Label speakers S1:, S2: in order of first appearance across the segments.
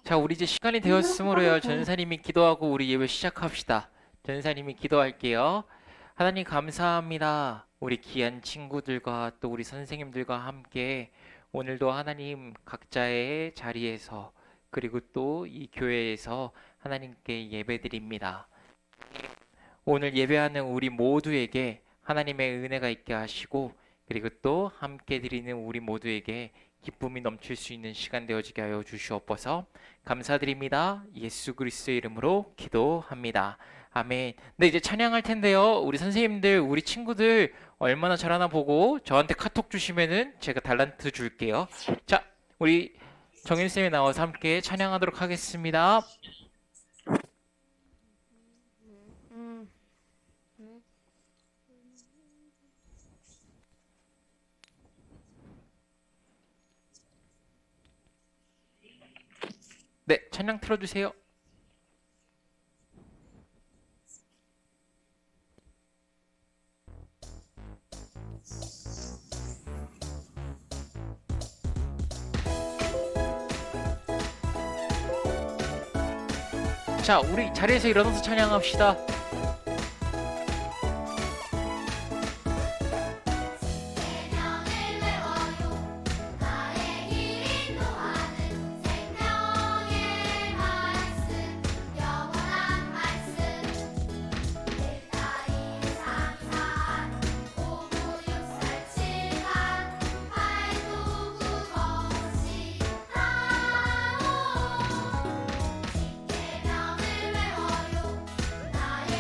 S1: 자, 우리 이제 시간이 되었으므로요. 전사님이 기도하고 우리 예배 시작합시다. 전사님이 기도할게요. 하나님 감사합니다. 우리 귀한 친구들과 또 우리 선생님들과 함께 오늘도 하나님 각자의 자리에서 그리고 또 이 교회에서 하나님께 예배드립니다. 오늘 예배하는 우리 모두에게 하나님의 은혜가 있게 하시고 그리고 또 함께 드리는 우리 모두에게 기쁨이 넘칠 수 있는 시간 되어지게 하여 주시옵소서. 감사드립니다. 예수 그리스도의 이름으로 기도합니다. 아멘. 네, 이제 찬양할 텐데요. 우리 선생님들, 우리 친구들 얼마나 잘하나 보고 저한테 카톡 주시면은 제가 달란트 줄게요. 자, 우리 정일쌤이 나와서 함께 찬양하도록 하겠습니다. 네, 찬양 틀어주세요. 자, 우리 자리에서 일어나서 찬양합시다.
S2: 생명을 외워요 나의 길 인도하는 생명의 말씀 영원한 말씀 내 나이 상상 5, 6, 4, 7간 팔도 그것이 다오 십계명을 외워요 나의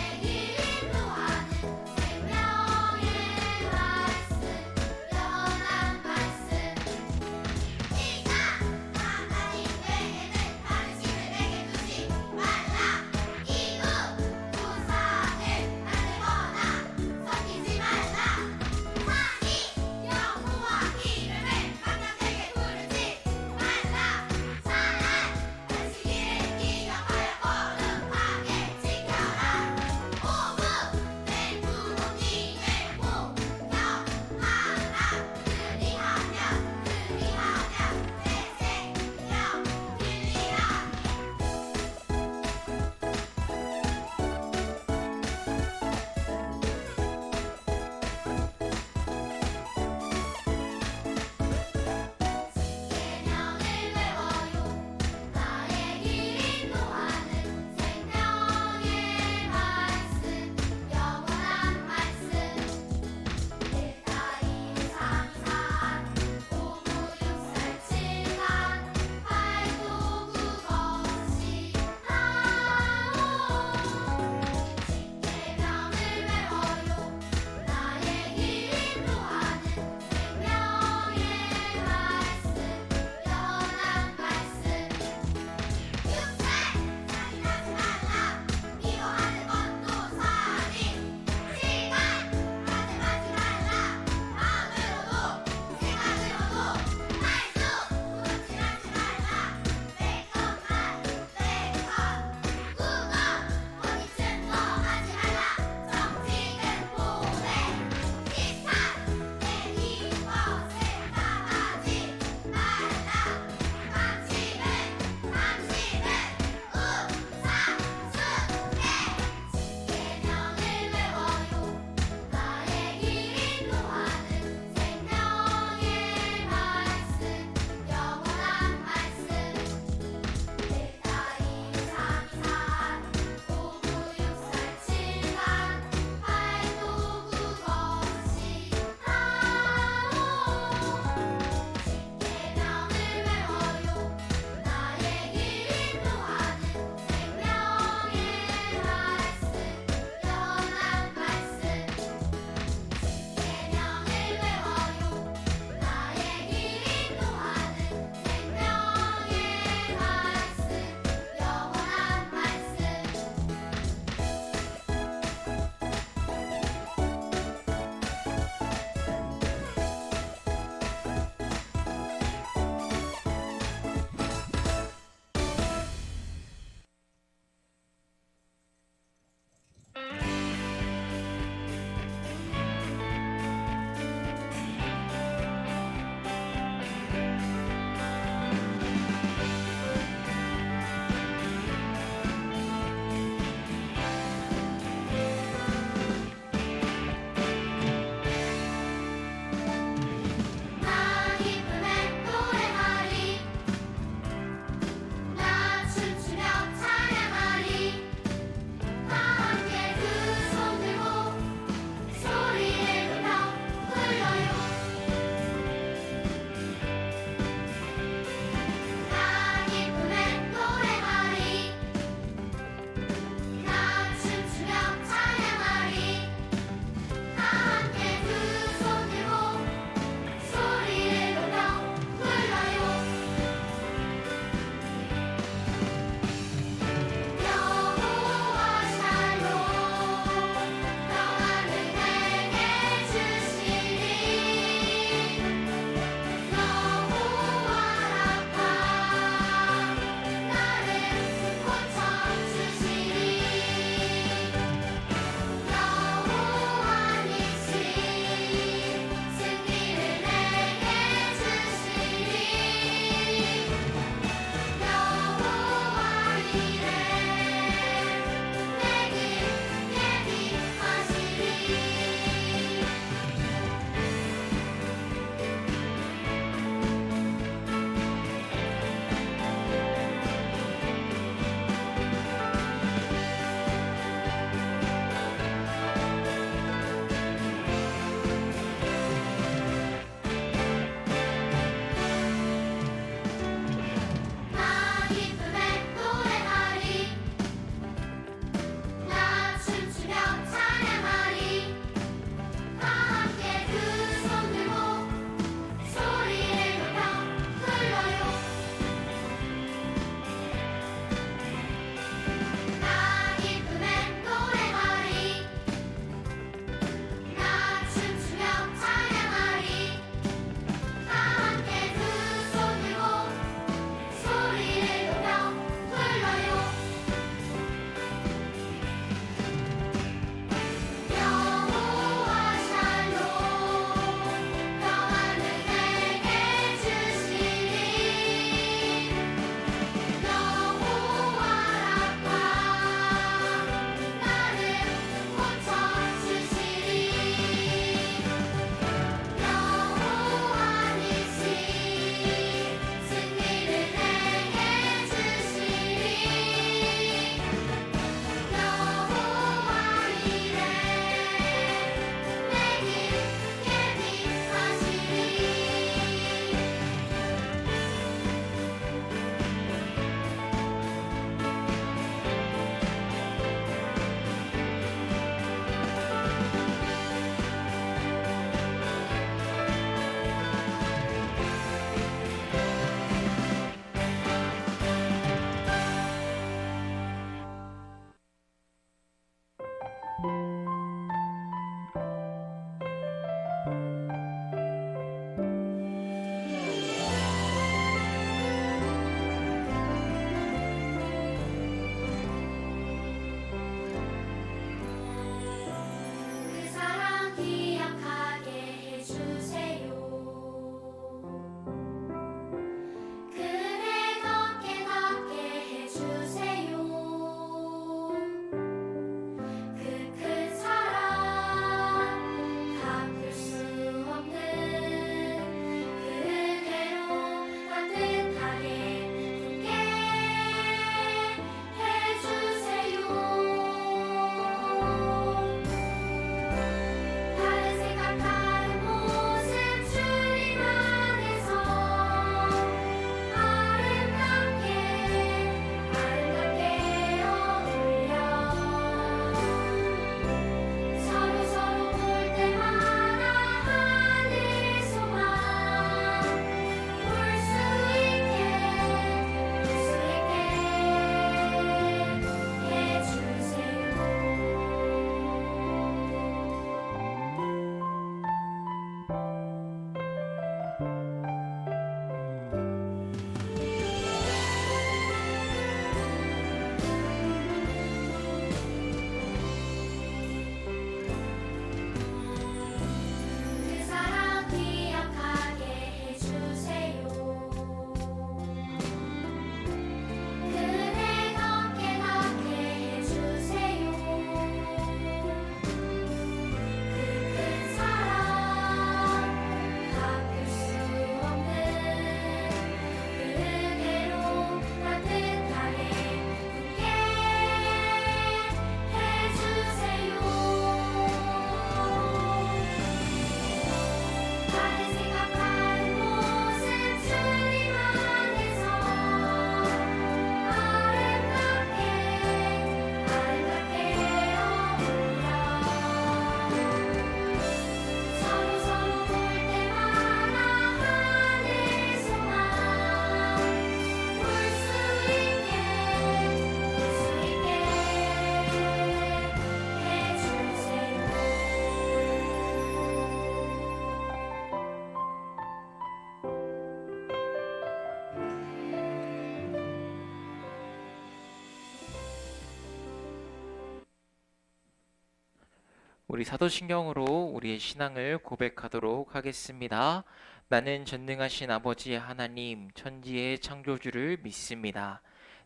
S1: 우리 사도신경으로 우리의 신앙을 고백하도록 하겠습니다. 나는 전능하신 아버지 하나님, 천지의 창조주를 믿습니다.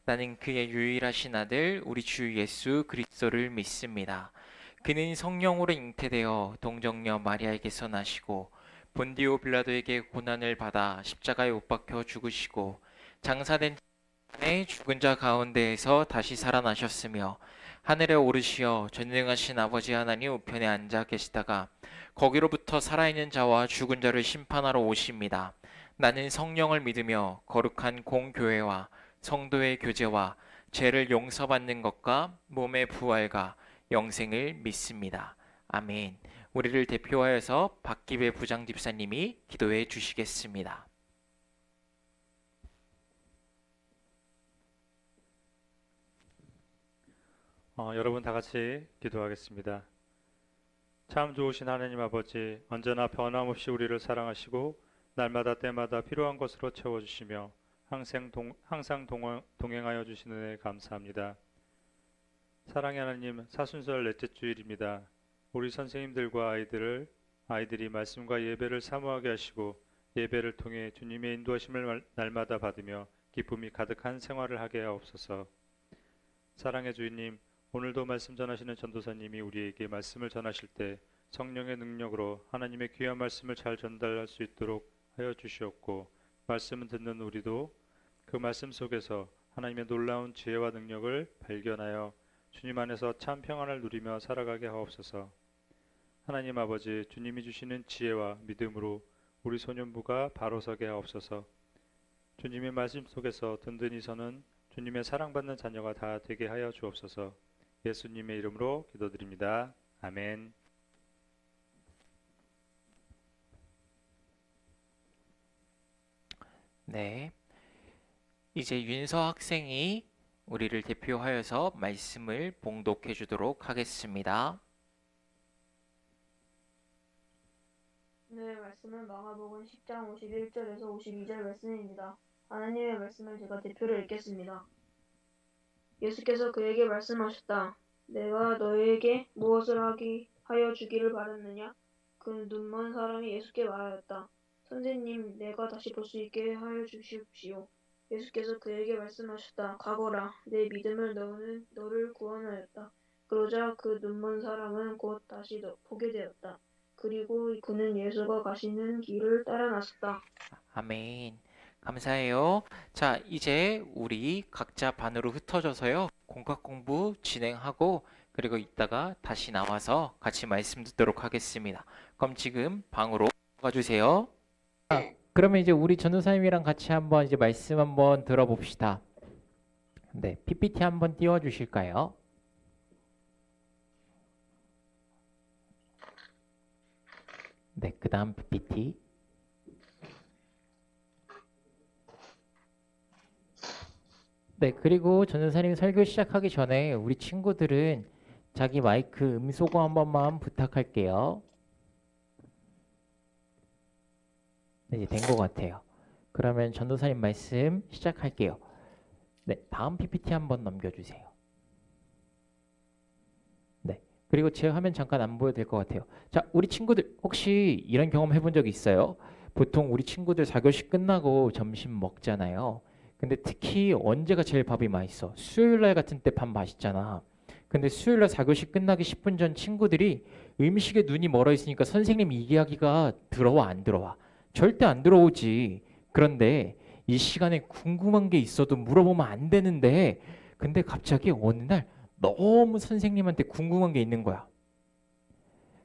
S1: 나는 그의 유일하신 아들, 우리 주 예수 그리스도를 믿습니다. 그는 성령으로 잉태되어 동정녀 마리아에게서 나시고 본디오 빌라도에게 고난을 받아 십자가에 못 박혀 죽으시고 장사된 의 죽은 자 가운데에서 다시 살아나셨으며 하늘에 오르시어 전능하신 아버지 하나님 우편에 앉아 계시다가 거기로부터 살아있는 자와 죽은 자를 심판하러 오십니다. 나는 성령을 믿으며 거룩한 공교회와 성도의 교제와 죄를 용서받는 것과 몸의 부활과 영생을 믿습니다. 아멘. 우리를 대표하여서 박기배 부장 집사님이 기도해 주시겠습니다.
S3: 여러분 다 같이 기도하겠습니다. 참 좋으신 하나님 아버지, 언제나 변함없이 우리를 사랑하시고 날마다 때마다 필요한 것으로 채워주시며 항상 동행하여 주시는 은혜 감사합니다. 사랑의 하나님, 사순절 넷째 주일입니다. 우리 선생님들과 아이들이 말씀과 예배를 사모하게 하시고 예배를 통해 주님의 인도하심을 날마다 받으며 기쁨이 가득한 생활을 하게 하옵소서. 사랑의 주님, 오늘도 말씀 전하시는 전도사님이 우리에게 말씀을 전하실 때 성령의 능력으로 하나님의 귀한 말씀을 잘 전달할 수 있도록 하여 주시옵고, 말씀을 듣는 우리도 그 말씀 속에서 하나님의 놀라운 지혜와 능력을 발견하여 주님 안에서 참 평안을 누리며 살아가게 하옵소서. 하나님 아버지, 주님이 주시는 지혜와 믿음으로 우리 소년부가 바로 서게 하옵소서. 주님의 말씀 속에서 든든히 서는 주님의 사랑받는 자녀가 다 되게 하여 주옵소서. 예수님의 이름으로 기도드립니다. 아멘.
S1: 네. 이제 윤서 학생이 우리를 대표하여서 말씀을 봉독해 주도록 하겠습니다.
S4: 오늘의 말씀은 마가복음 10장 51절에서 52절 말씀입니다. 하나님의 말씀을 제가 대표로 읽겠습니다. 예수께서 그에게 말씀하셨다. 내가 너에게 무엇을 하여 주기를 바랐느냐? 그 눈먼 사람이 예수께 말하였다. 선생님, 내가 다시 볼 수 있게 하여 주십시오. 예수께서 그에게 말씀하셨다. 가거라. 내 믿음을 너를 구원하였다. 그러자 그 눈먼 사람은 곧 다시 보게 되었다. 그리고 그는 예수가 가시는 길을 따라 나섰다.
S1: 아멘. 감사해요. 자, 이제 우리 각자 반으로 흩어져서요. 공각 공부 진행하고 그리고 이따가 다시 나와서 같이 말씀 듣도록 하겠습니다. 그럼 지금 방으로 가주세요. 그러면 이제 우리 전도사님이랑 같이 한번 이제 말씀 한번 들어봅시다. 네, PPT 한번 띄워 주실까요? 네, 그 다음 PPT. 네, 그리고 전도사님 설교 시작하기 전에 우리 친구들은 자기 마이크 음소거 한 번만 부탁할게요. 네, 이제 된 것 같아요. 그러면 전도사님 말씀 시작할게요. 네, 다음 PPT 한번 넘겨주세요. 네, 그리고 제 화면 잠깐 안 보여도 될 것 같아요. 자, 우리 친구들 혹시 이런 경험 해본 적 있어요? 보통 우리 친구들 4교시 끝나고 점심 먹잖아요. 근데 특히 언제가 제일 밥이 맛있어? 수요일날 같은 때 밥 맛있잖아. 근데 수요일날 4교시 끝나기 10분 전 친구들이 음식에 눈이 멀어 있으니까 선생님 이야기가 들어와 안 들어와? 절대 안 들어오지. 그런데 이 시간에 궁금한 게 있어도 물어보면 안 되는데 근데 갑자기 어느 날 너무 선생님한테 궁금한 게 있는 거야.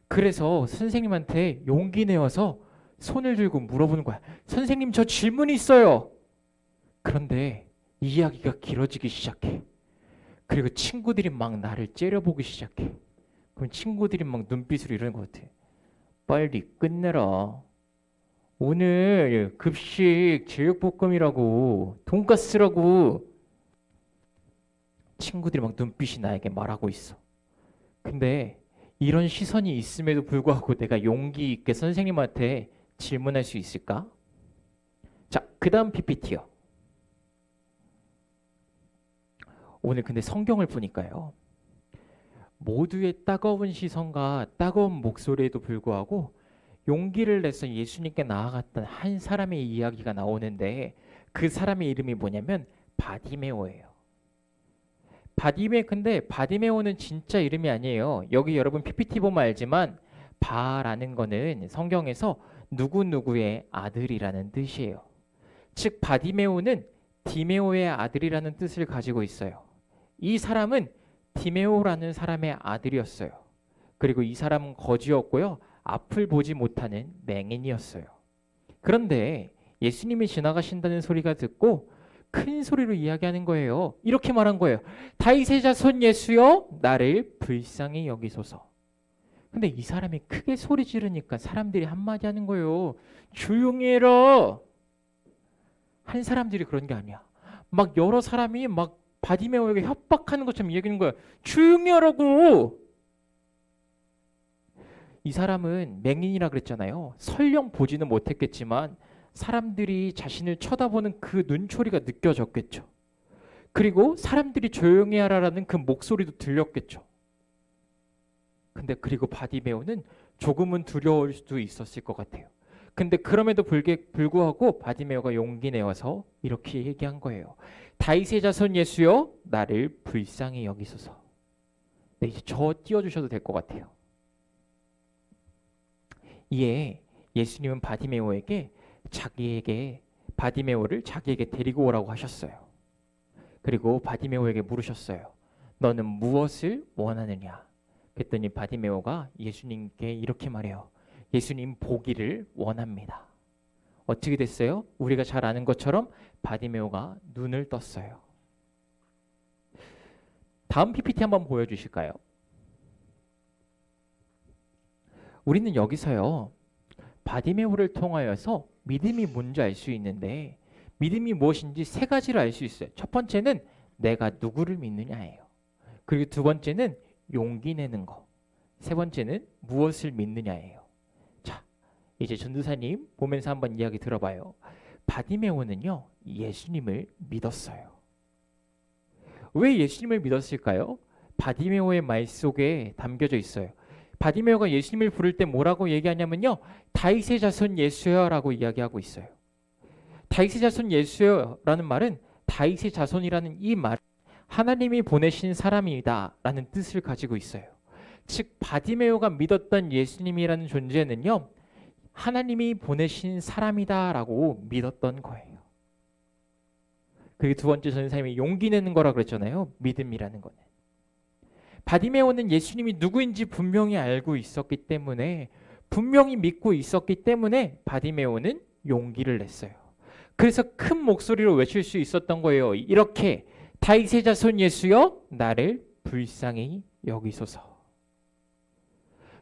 S1: 그래서 선생님한테 용기 내어서 손을 들고 물어보는 거야. 선생님, 저 질문이 있어요. 그런데 이야기가 길어지기 시작해. 그리고 친구들이 막 나를 째려보기 시작해. 그럼 친구들이 막 눈빛으로 이러는 것 같아. 빨리 끝내라. 오늘 급식 제육볶음이라고 돈가스라고. 친구들이 막 눈빛이 나에게 말하고 있어. 근데 이런 시선이 있음에도 불구하고 내가 용기 있게 선생님한테 질문할 수 있을까? 자, 그 다음 PPT요. 오늘 근데 성경을 보니까요. 모두의 따가운 시선과 따가운 목소리에도 불구하고 용기를 내서 예수님께 나아갔던 한 사람의 이야기가 나오는데 그 사람의 이름이 뭐냐면 바디메오예요. 근데 바디메오는 진짜 이름이 아니에요. 여기 여러분 PPT 보면 알지만 바라는 거는 성경에서 누구누구의 아들이라는 뜻이에요. 즉 바디메오는 디메오의 아들이라는 뜻을 가지고 있어요. 이 사람은 디메오라는 사람의 아들이었어요. 그리고 이 사람은 거지였고요. 앞을 보지 못하는 맹인이었어요. 그런데 예수님이 지나가신다는 소리가 듣고 큰 소리로 이야기하는 거예요. 이렇게 말한 거예요. 다윗의 자손 예수여 나를 불쌍히 여기소서. 근데 이 사람이 크게 소리 지르니까 사람들이 한마디 하는 거예요. 조용히 해라. 한 사람들이 그런 게 아니야. 막 여러 사람이 막 바디메오에게 협박하는 것처럼 이야기하는 거야. 조용히 하라고. 이 사람은 맹인이라 그랬잖아요. 설령 보지는 못했겠지만 사람들이 자신을 쳐다보는 그 눈초리가 느껴졌겠죠. 그리고 사람들이 조용히 하라라는 그 목소리도 들렸겠죠. 근데 그리고 바디메오는 조금은 두려울 수도 있었을 것 같아요. 근데 그럼에도 불구하고 바디메오가 용기 내어서 이렇게 얘기한 거예요. 다윗의 자손 예수여 나를 불쌍히 여기소서. 네, 이제 저 띄워주셔도 될 것 같아요. 이에 예수님은 바디메오를 자기에게 데리고 오라고 하셨어요. 그리고 바디메오에게 물으셨어요. 너는 무엇을 원하느냐? 그랬더니 바디메오가 예수님께 이렇게 말해요. 예수님 보기를 원합니다. 어떻게 됐어요? 우리가 잘 아는 것처럼 바디메오가 눈을 떴어요. 다음 PPT 한번 보여주실까요? 우리는 여기서요. 바디메오를 통하여서 믿음이 뭔지 알 수 있는데 믿음이 무엇인지 세 가지를 알 수 있어요. 첫 번째는 내가 누구를 믿느냐예요. 그리고 두 번째는 용기 내는 거. 세 번째는 무엇을 믿느냐예요. 자, 이제 전도사님 보면서 한번 이야기 들어봐요. 바디메오는요. 예수님을 믿었어요. 왜 예수님을 믿었을까요? 바디메오의 말 속에 담겨져 있어요. 바디메오가 예수님을 부를 때 뭐라고 얘기하냐면요. 다윗의 자손 예수여라고 이야기하고 있어요. 다윗의 자손 예수여라는 말은 다윗의 자손이라는 이 말 하나님이 보내신 사람이다라는 뜻을 가지고 있어요. 즉 바디메오가 믿었던 예수님이라는 존재는요. 하나님이 보내신 사람이다라고 믿었던 거예요. 그리고 두 번째 전사님이 용기 내는 거라 그랬잖아요. 믿음이라는 거는. 바디메오는 예수님이 누구인지 분명히 알고 있었기 때문에 분명히 믿고 있었기 때문에 바디메오는 용기를 냈어요. 그래서 큰 목소리로 외칠 수 있었던 거예요. 이렇게 다윗의 자손 예수여 나를 불쌍히 여기소서.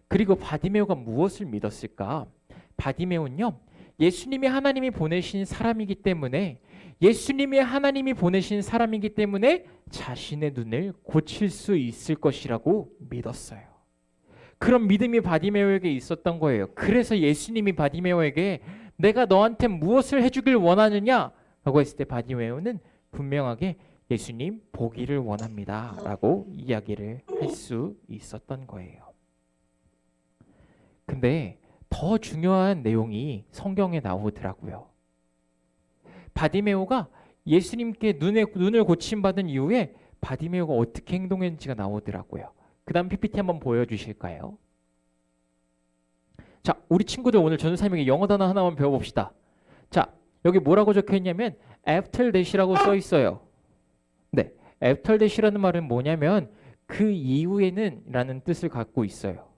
S1: 그리고 바디메오가 무엇을 믿었을까? 바디메오는요. 예수님이 하나님이 보내신 사람이기 때문에 자신의 눈을 고칠 수 있을 것이라고 믿었어요. 그런 믿음이 바디메오에게 있었던 거예요. 그래서 예수님이 바디메오에게 내가 너한테 무엇을 해주길 원하느냐? 라고 했을 때 바디메오는 분명하게 예수님 보기를 원합니다. 라고 이야기를 할 수 있었던 거예요. 근데 더 중요한 내용이 성경에 나오더라고요. 바디메오가 예수님께 눈을 고침받은 이후에 바디메오가 어떻게 행동했는지가 나오더라고요. 그 다음 PPT 한번 보여주실까요? 자, 우리 친구들 오늘 전도사님에게 영어 단어 하나만 배워봅시다. 자, 여기 뭐라고 적혀있냐면 after that이라고 써있어요. 네, after that이라는 말은 뭐냐면 그 이후에는 라는 뜻을 갖고 있어요.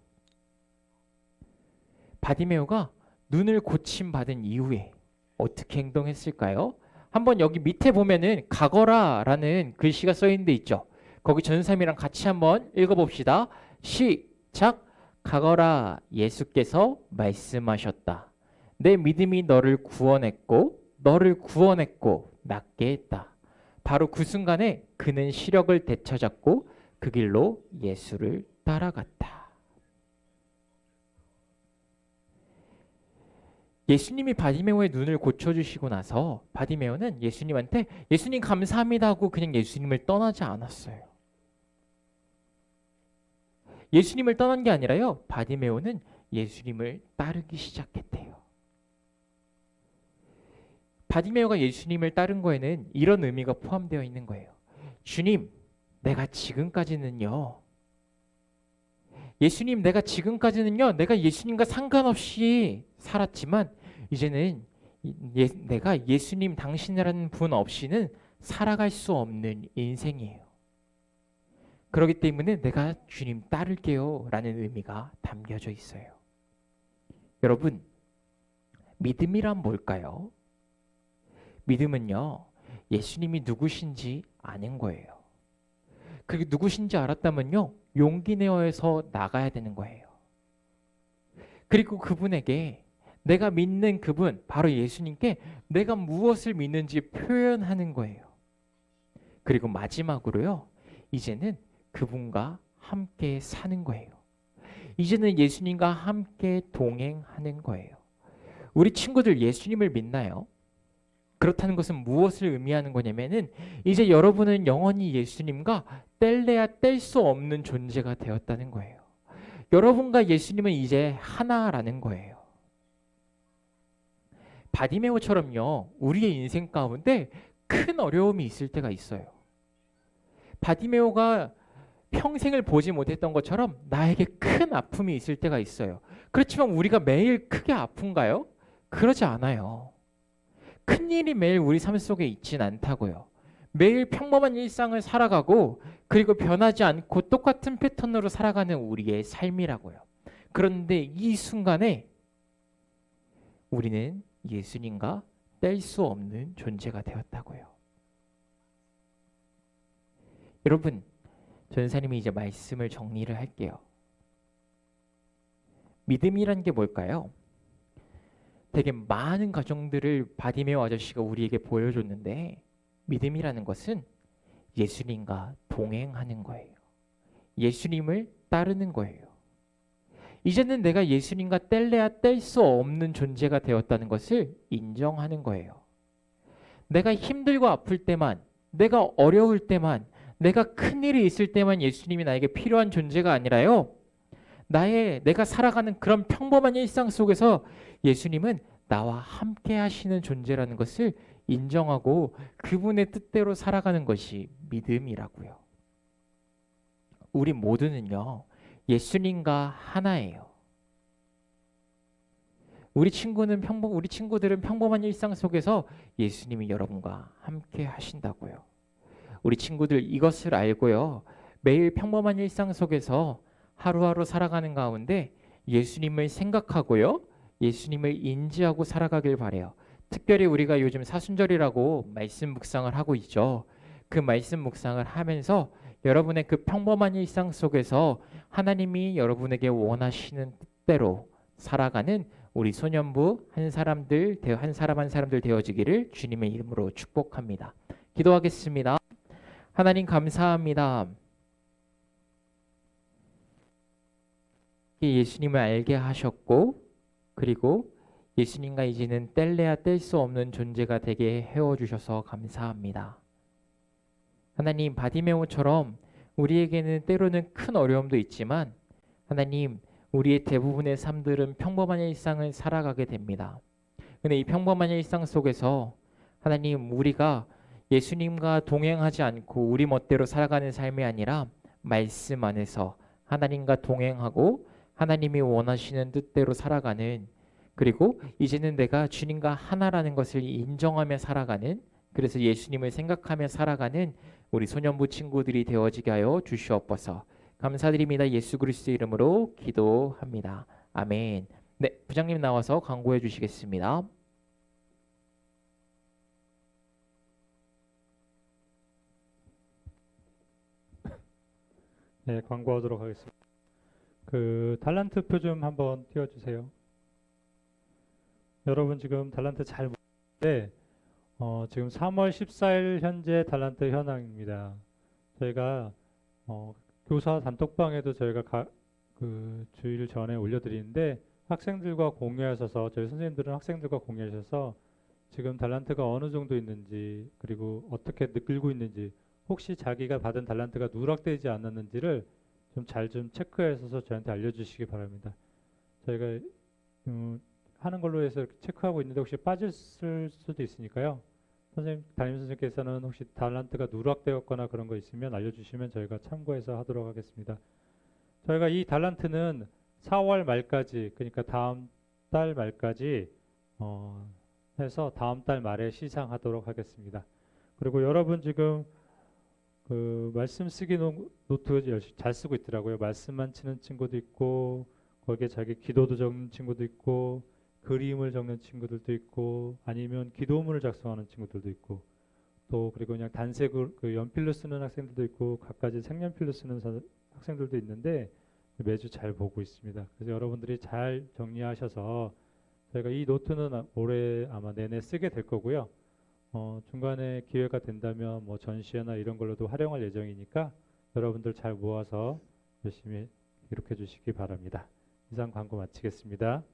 S1: 바디메오가 눈을 고침받은 이후에 어떻게 행동했을까요? 한번 여기 밑에 보면은 가거라 라는 글씨가 써있는 데 있죠. 거기 전사님이랑 같이 한번 읽어봅시다. 시작. 가거라 예수께서 말씀하셨다. 내 믿음이 너를 구원했고 낫게 했다. 바로 그 순간에 그는 시력을 되찾았고 그 길로 예수를 따라갔다. 예수님이 바디메오의 눈을 고쳐주시고 나서 바디메오는 예수님한테 예수님 감사합니다 하고 그냥 예수님을 떠나지 않았어요. 예수님을 떠난 게 아니라요. 바디메오는 예수님을 따르기 시작했대요. 바디메오가 예수님을 따른 거에는 이런 의미가 포함되어 있는 거예요. 주님, 내가 지금까지는요. 예수님, 내가 지금까지는요. 내가 예수님과 상관없이 살았지만 이제는 내가 예수님 당신이라는 분 없이는 살아갈 수 없는 인생이에요. 그렇기 때문에 내가 주님 따를게요 라는 의미가 담겨져 있어요. 여러분, 믿음이란 뭘까요? 믿음은요, 예수님이 누구신지 아는 거예요. 그리고 누구신지 알았다면요, 용기 내어서 나가야 되는 거예요. 그리고 그분에게, 내가 믿는 그분, 바로 예수님께 내가 무엇을 믿는지 표현하는 거예요. 그리고 마지막으로요, 이제는 그분과 함께 사는 거예요. 이제는 예수님과 함께 동행하는 거예요. 우리 친구들 예수님을 믿나요? 그렇다는 것은 무엇을 의미하는 거냐면은 이제 여러분은 영원히 예수님과 뗄래야 뗄 수 없는 존재가 되었다는 거예요. 여러분과 예수님은 이제 하나라는 거예요. 바디메오처럼요, 우리의 인생 가운데 큰 어려움이 있을 때가 있어요. 바디메오가 평생을 보지 못했던 것처럼 나에게 큰 아픔이 있을 때가 있어요. 그렇지만 우리가 매일 크게 아픈가요? 그러지 않아요. 큰 일이 매일 우리 삶 속에 있진 않다고요. 매일 평범한 일상을 살아가고 그리고 변하지 않고 똑같은 패턴으로 살아가는 우리의 삶이라고요. 그런데 이 순간에 우리는 예수님과 뗄 수 없는 존재가 되었다고요. 여러분, 전사님이 이제 말씀을 정리를 할게요. 믿음이란 게 뭘까요? 되게 많은 가정들을 바디메오 아저씨가 우리에게 보여줬는데 믿음이라는 것은 예수님과 동행하는 거예요. 예수님을 따르는 거예요. 이제는 내가 예수님과 뗄래야 뗄 수 없는 존재가 되었다는 것을 인정하는 거예요. 내가 힘들고 아플 때만, 내가 어려울 때만, 내가 큰일이 있을 때만 예수님이 나에게 필요한 존재가 아니라요. 내가 살아가는 그런 평범한 일상 속에서 예수님은 나와 함께 하시는 존재라는 것을 인정하고 그분의 뜻대로 살아가는 것이 믿음이라고요. 우리 모두는요, 예수님과 하나예요. 우리 친구들은 평범한 일상 속에서 예수님이 여러분과 함께 하신다고요. 우리 친구들 이것을 알고요, 매일 평범한 일상 속에서 하루하루 살아가는 가운데 예수님을 생각하고요, 예수님을 인지하고 살아가길 바래요. 특별히 우리가 요즘 사순절이라고 말씀 묵상을 하고 있죠. 그 말씀 묵상을 하면서 여러분의 그 평범한 일상 속에서 하나님이 여러분에게 원하시는 뜻대로 살아가는 우리 소년부 한 사람 한 사람들 되어지기를 주님의 이름으로 축복합니다. 기도하겠습니다. 하나님 감사합니다. 예수님을 알게 하셨고 그리고 예수님과 이제는 뗄래야 뗄 수 없는 존재가 되게 해워주셔서 감사합니다. 하나님, 바디메오처럼 우리에게는 때로는 큰 어려움도 있지만 하나님, 우리의 대부분의 삶들은 평범한 일상을 살아가게 됩니다. 근데 이 평범한 일상 속에서 하나님, 우리가 예수님과 동행하지 않고 우리 멋대로 살아가는 삶이 아니라 말씀 안에서 하나님과 동행하고 하나님이 원하시는 뜻대로 살아가는, 그리고 이제는 내가 주님과 하나라는 것을 인정하며 살아가는, 그래서 예수님을 생각하며 살아가는 우리 소년부 친구들이 되어지게 하여 주시옵소서. 감사드립니다. 예수 그리스도의 이름으로 기도합니다. 아멘. 네, 부장님 나와서 광고해 주시겠습니다.
S3: 네, 광고하도록 하겠습니다. 그 달란트 표 좀 한번 띄워주세요. 여러분 지금 달란트 잘 모르는데 지금 3월 14일 현재 달란트 현황입니다. 저희가 교사 단톡방에도 저희가 그 주일 전에 올려드리는데 학생들과 공유하셔서, 저희 선생님들은 학생들과 공유하셔서 지금 달란트가 어느 정도 있는지, 그리고 어떻게 늘고 있는지, 혹시 자기가 받은 달란트가 누락되지 않았는지를 좀 잘 좀 체크해서 저한테 알려주시기 바랍니다. 저희가 하는 걸로 해서 이렇게 체크하고 있는데 혹시 빠질 수도 있으니까요. 담임 선생님께서는 혹시 달란트가 누락되었거나 그런 거 있으면 알려주시면 저희가 참고해서 하도록 하겠습니다. 저희가 이 달란트는 4월 말까지, 그러니까 다음 달 말까지 해서 다음 달 말에 시상하도록 하겠습니다. 그리고 여러분 지금 그 말씀 쓰기 노트 열심히 잘 쓰고 있더라고요. 말씀만 치는 친구도 있고, 거기에 자기 기도도 적는 친구도 있고, 그림을 적는 친구들도 있고, 아니면 기도문을 작성하는 친구들도 있고, 또 그리고 그냥 단체 그 연필로 쓰는 학생들도 있고, 갖가지 색연필로 쓰는 학생들도 있는데 매주 잘 보고 있습니다. 그래서 여러분들이 잘 정리하셔서 저희가 이 노트는 올해 아마 내내 쓰게 될 거고요. 중간에 기회가 된다면 뭐 전시회나 이런 걸로도 활용할 예정이니까 여러분들 잘 모아서 열심히 기록해 주시기 바랍니다. 이상 광고 마치겠습니다.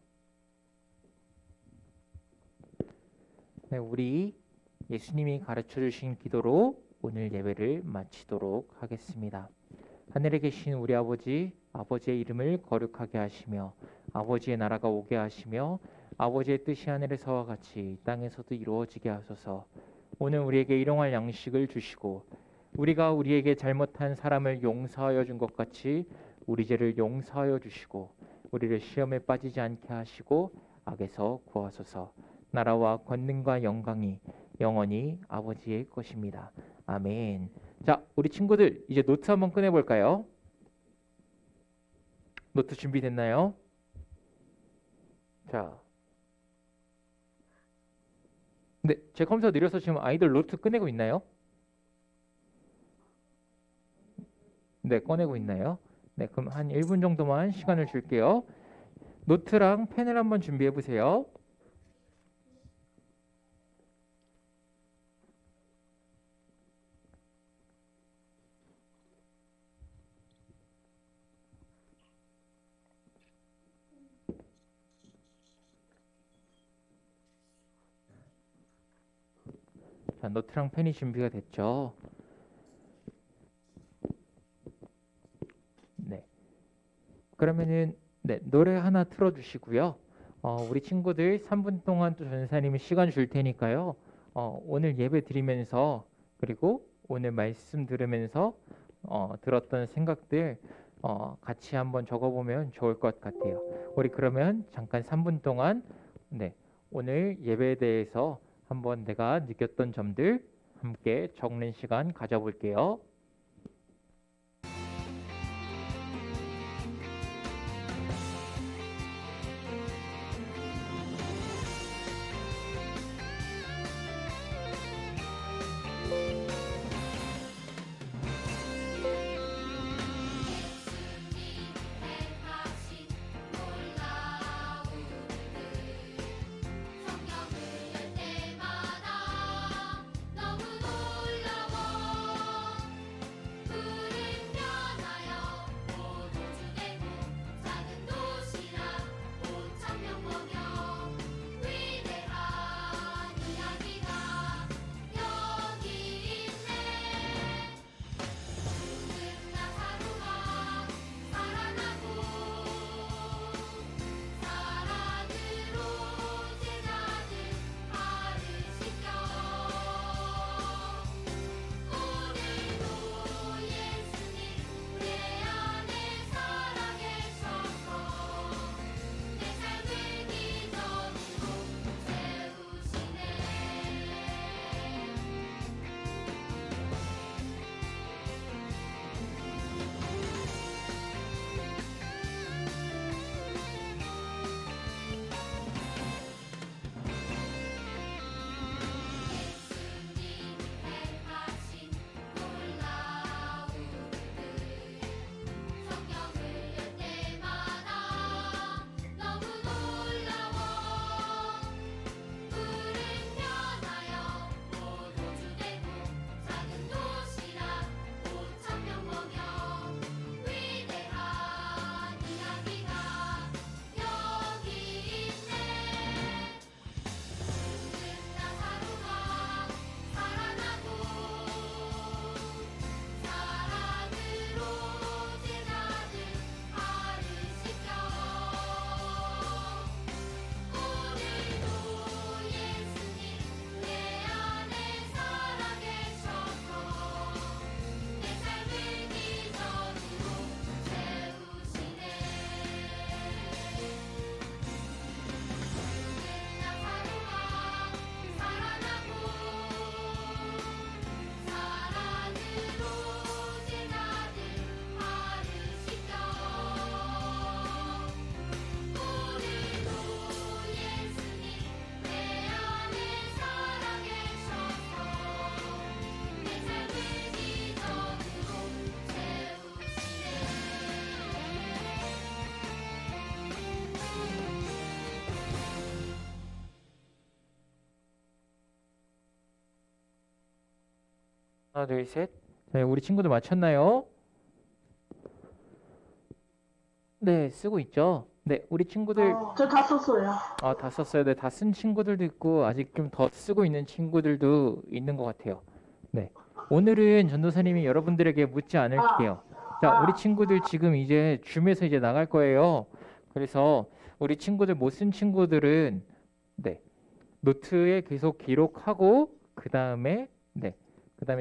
S1: 네, 우리 예수님이 가르쳐 주신 기도로 오늘 예배를 마치도록 하겠습니다. 하늘에 계신 우리 아버지, 아버지의 이름을 거룩하게 하시며 아버지의 나라가 오게 하시며 아버지의 뜻이 하늘에서와 같이 땅에서도 이루어지게 하소서. 오늘 우리에게 일용할 양식을 주시고 우리가 우리에게 잘못한 사람을 용서하여 준 것 같이 우리 죄를 용서하여 주시고 우리를 시험에 빠지지 않게 하시고 악에서 구하소서. 나라와 권능과 영광이 영원히 아버지의 것입니다. 아멘. 자, 우리 친구들 이제 노트 한번 꺼내볼까요? 노트 준비됐나요? 자, 네, 제 컴퓨터 느려서 지금 아이들 노트 꺼내고 있나요? 네, 꺼내고 있나요? 네, 그럼 한 1분 정도만 시간을 줄게요. 노트랑 펜을 한번 준비해 보세요. 자, 노트랑 펜이 준비가 됐죠? 네. 그러면은 네, 노래 하나 틀어주시고요. 우리 친구들 3분 동안 또 전사님이 시간 줄 테니까요. 오늘 예배 드리면서 그리고 오늘 말씀 들으면서 들었던 생각들 같이 한번 적어보면 좋을 것 같아요. 우리 그러면 잠깐 3분 동안 네, 오늘 예배에 대해서 한번 내가 느꼈던 점들 함께 적는 시간 가져볼게요.
S2: 행하신 놀라운 일들 성경을 열 때마다 너무 놀라워
S1: 하나, 둘, 셋. 네, 우리 친구들 맞췄나요? 네, 쓰고 있죠. 네, 우리 친구들
S5: 저 다 썼어요.
S1: 다 썼어요. 네, 다 쓴 친구들도 있고 아직 좀 더 쓰고 있는 친구들도 있는 것 같아요. 네, 오늘은 전도사님이 여러분들에게 묻지 않을게요. 자, 우리 친구들 지금 이제 줌에서 이제 나갈 거예요. 그래서 우리 친구들 못 쓴 친구들은 네, 노트에 계속 기록하고 그 다음에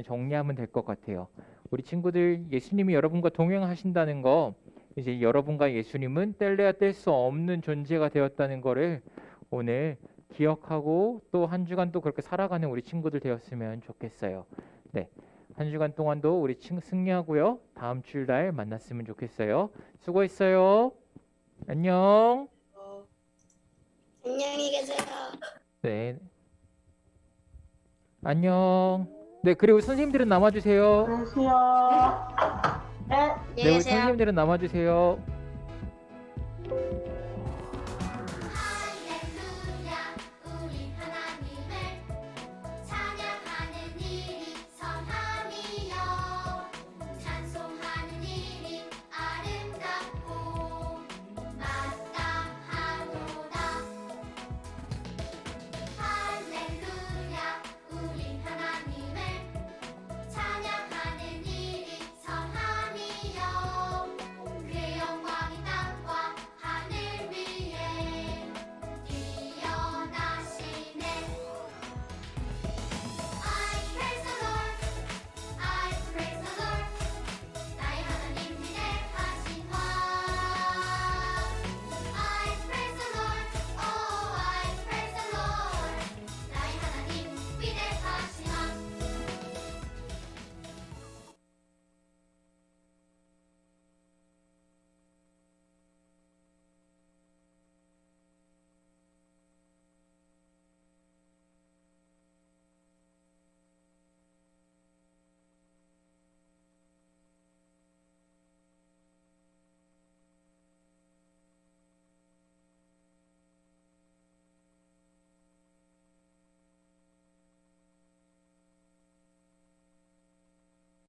S1: 정리하면 될 것 같아요. 우리 친구들 예수님이 여러분과 동행하신다는 거, 이제 여러분과 예수님은 뗄래야 뗄 수 없는 존재가 되었다는 거를 오늘 기억하고 또 한 주간 또 그렇게 살아가는 우리 친구들 되었으면 좋겠어요. 네, 한 주간 동안도 우리 승리하고요. 다음 주일 만났으면 좋겠어요. 수고했어요. 안녕.
S2: 안녕히 계세요.
S1: 네. 안녕. 네, 그리고 선생님들은 남아주세요.
S5: 안녕하세요. 네.
S1: 네, 우리 선생님들은 남아주세요.